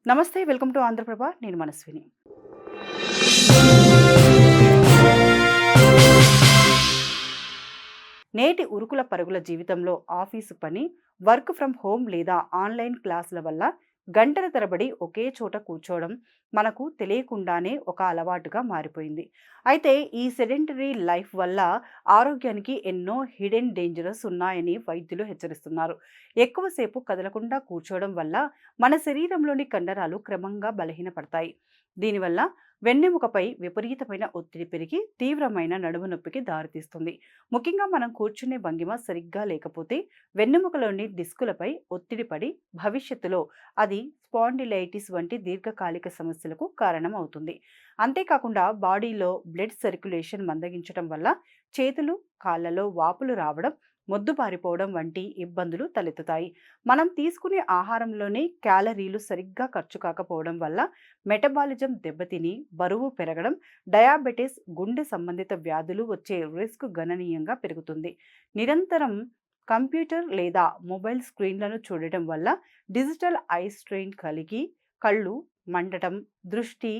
నమస్తే. Welcome to Andhraprabha. నేను మనస్విని. నేటి ఉరుకుల పరుగుల జీవితంలో ఆఫీసు పని, వర్క్ ఫ్రమ్ హోమ్ లేదా ఆన్‌లైన్ క్లాసుల వల్ల గంటల తరబడి ఒకే చోట కూర్చోవడం మనకు తెలియకుండానే ఒక అలవాటుగా మారిపోయింది. అయితే ఈ సెడెంటరీ లైఫ్ వల్ల ఆరోగ్యానికి ఎన్నో హిడెన్ డేంజరస్ ఉన్నాయని వైద్యులు హెచ్చరిస్తున్నారు. ఎక్కువసేపు కదలకుండా కూర్చోవడం వల్ల మన శరీరంలోని కండరాలు క్రమంగా బలహీనపడతాయి. దీనివల్ల వెన్నెముకపై విపరీతమైన ఒత్తిడి పెరిగి తీవ్రమైన నడుము నొప్పికి దారితీస్తుంది. ముఖ్యంగా మనం కూర్చునే భంగిమ సరిగ్గా లేకపోతే వెన్నెముకలోని డిస్కులపై ఒత్తిడి పడి భవిష్యత్తులో అది స్పాండిలైటిస్ వంటి దీర్ఘకాలిక సమస్యలకు కారణం అవుతుంది. అంతేకాకుండా బాడీలో బ్లడ్ సర్క్యులేషన్ మందగించడం వల్ల చేతులు, కాళ్ళలో వాపులు రావడం, మొద్దుబారిపోవడం వంటి ఇబ్బందులు తలెత్తుతాయి. మనం తీసుకునే ఆహారంలోని క్యాలరీలు సరిగ్గా ఖర్చు కాకపోవడం వల్ల మెటబాలిజం దెబ్బతిని బరువు పెరగడం, డయాబెటిస్, గుండె సంబంధిత వ్యాధులు వచ్చే రిస్క్ గణనీయంగా పెరుగుతుంది. నిరంతరం కంప్యూటర్ లేదా మొబైల్ స్క్రీన్లను చూడటం వల్ల డిజిటల్ ఐ స్ట్రెయిన్ కలిగి కళ్ళు మండటం, దృష్టి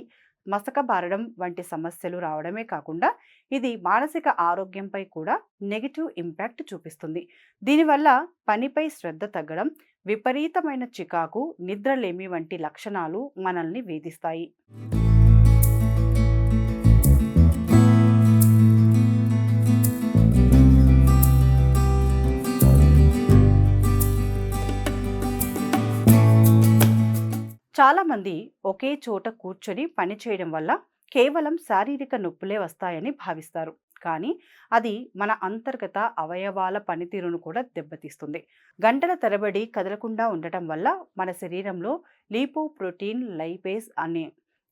మసకబారడం వంటి సమస్యలు రావడమే కాకుండా ఇది మానసిక ఆరోగ్యంపై కూడా నెగిటివ్ ఇంపాక్ట్ చూపిస్తుంది. దీనివల్ల పనిపై శ్రద్ధ తగ్గడం, విపరీతమైన చికాకు, నిద్రలేమి వంటి లక్షణాలు మనల్ని వేధిస్తాయి. చాలామంది ఒకే చోట కూర్చొని పని చేయడం వల్ల కేవలం శారీరక నొప్పులే వస్తాయని భావిస్తారు. కానీ అది మన అంతర్గత అవయవాల పనితీరును కూడా దెబ్బతీస్తుంది. గంటల తరబడి కదలకుండా ఉండటం వల్ల మన శరీరంలో లీపోప్రోటీన్ లైపేస్ అనే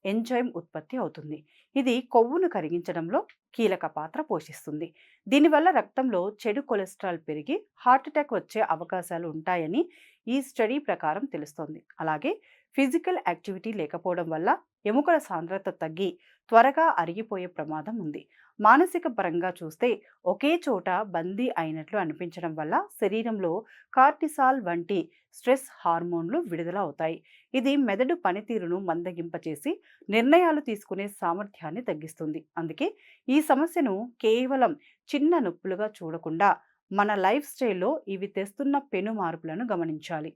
ఎంజైమ్ ఉత్పత్తి అవుతుంది. ఇది కొవ్వును కరిగించడంలో కీలక పాత్ర పోషిస్తుంది. దీనివల్ల రక్తంలో చెడు కొలెస్ట్రాల్ పెరిగి హార్ట్ అటాక్ వచ్చే అవకాశాలు ఉంటాయని ఈ స్టడీ ప్రకారం తెలుస్తోంది. అలాగే ఫిజికల్ యాక్టివిటీ లేకపోవడం వల్ల ఎముకల సాంద్రత తగ్గి త్వరగా అరిగిపోయే ప్రమాదం ఉంది. మానసిక పరంగా చూస్తే ఒకే చోట బందీ అయినట్లు అనిపించడం వల్ల శరీరంలో కార్టిసాల్ వంటి స్ట్రెస్ హార్మోన్లు విడుదల అవుతాయి. ఇది మెదడు పనితీరును మందగింపచేసి నిర్ణయాలు తీసుకునే సామర్థ్యాన్ని తగ్గిస్తుంది. అందుకే ఈ సమస్యను కేవలం చిన్న నొప్పులుగా చూడకుండా మన లైఫ్ స్టైల్లో ఇవి తెస్తున్న పెను మార్పులను గమనించాలి.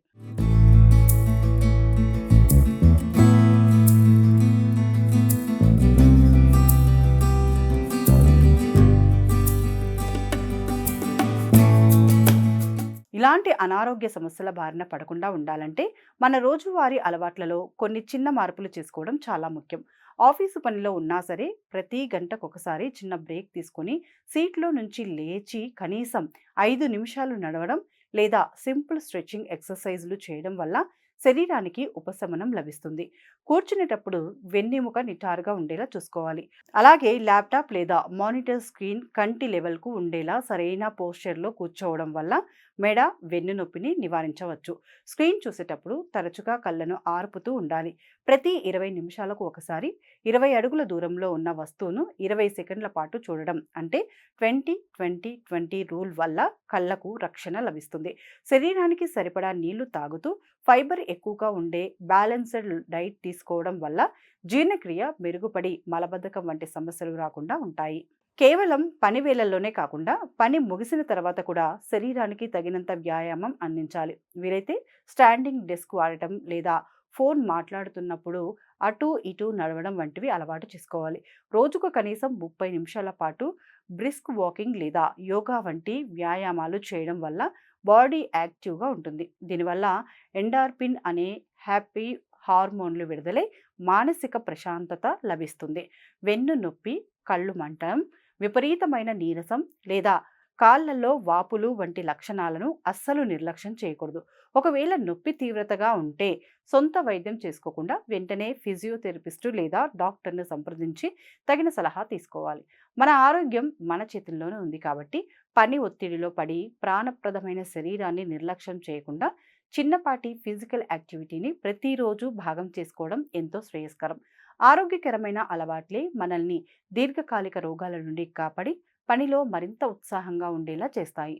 ఇలాంటి అనారోగ్య సమస్యల బారిన పడకుండా ఉండాలంటే మన రోజువారీ అలవాట్లలో కొన్ని చిన్న మార్పులు చేసుకోవడం చాలా ముఖ్యం. ఆఫీసు పనిలో ఉన్నా సరే ప్రతి గంటకొకసారి చిన్న బ్రేక్ తీసుకొని సీట్లో నుంచి లేచి కనీసం 5 నిమిషాలు నడవడం లేదా సింపుల్ స్ట్రెచ్చింగ్ ఎక్సర్సైజులు చేయడం వల్ల శరీరానికి ఉపశమనం లభిస్తుంది. కూర్చునేటప్పుడు వెన్నెముక నిటారుగా ఉండేలా చూసుకోవాలి. అలాగే ల్యాప్టాప్ లేదా మానిటర్ స్క్రీన్ కంటి లెవెల్కు ఉండేలా సరైన పోస్చర్లో కూర్చోవడం వల్ల మెడ, వెన్ను నొప్పిని నివారించవచ్చు. స్క్రీన్ చూసేటప్పుడు తరచుగా కళ్ళను ఆర్పుతూ ఉండాలి. ప్రతి 20 నిమిషాలకు ఒకసారి 20 అడుగుల దూరంలో ఉన్న వస్తువును 20 సెకండ్ల పాటు చూడడం అంటే 20-20-20 రూల్ వల్ల కళ్ళకు రక్షణ లభిస్తుంది. శరీరానికి సరిపడా నీళ్లు తాగుతూ ఫైబర్ ఎక్కువగా ఉండే బ్యాలెన్స్డ్ డైట్ తీసుకోవడం వల్ల జీర్ణక్రియ మెరుగుపడి మలబద్ధకం వంటి సమస్యలు రాకుండా ఉంటాయి. కేవలం పని వేళల్లోనే కాకుండా పని ముగిసిన తర్వాత కూడా శరీరానికి తగినంత వ్యాయామం అందించాలి. వీలైతే స్టాండింగ్ డెస్క్ వాడటం లేదా ఫోన్ మాట్లాడుతున్నప్పుడు అటు ఇటు నడవడం వంటివి అలవాటు చేసుకోవాలి. రోజుకు కనీసం 30 నిమిషాల పాటు బ్రిస్క్ వాకింగ్ లేదా యోగా వంటి వ్యాయామాలు చేయడం వల్ల బాడీ యాక్టివ్గా ఉంటుంది. దీనివల్ల ఎండార్ఫిన్ అనే హ్యాపీ హార్మోన్లు విడుదలై మానసిక ప్రశాంతత లభిస్తుంది. వెన్ను నొప్పి, కళ్ళు మంటం, విపరీతమైన నీరసం లేదా కాళ్ళల్లో వాపులు వంటి లక్షణాలను అస్సలు నిర్లక్ష్యం చేయకూడదు. ఒకవేళ నొప్పి తీవ్రతగా ఉంటే సొంత వైద్యం చేసుకోకుండా వెంటనే ఫిజియోథెరపిస్టు లేదా డాక్టర్ను సంప్రదించి తగిన సలహా తీసుకోవాలి. మన ఆరోగ్యం మన చేతుల్లోనే ఉంది కాబట్టి పని ఒత్తిడిలో పడి ప్రాణప్రదమైన శరీరాన్ని నిర్లక్ష్యం చేయకుండా చిన్నపాటి ఫిజికల్ యాక్టివిటీని ప్రతిరోజు భాగం చేసుకోవడం ఎంతో శ్రేయస్కరం. ఆరోగ్యకరమైన అలవాట్లే మనల్ని దీర్ఘకాలిక రోగాల నుండి కాపాడి పనిలో మరింత ఉత్సాహంగా ఉండేలా చేస్తాయి.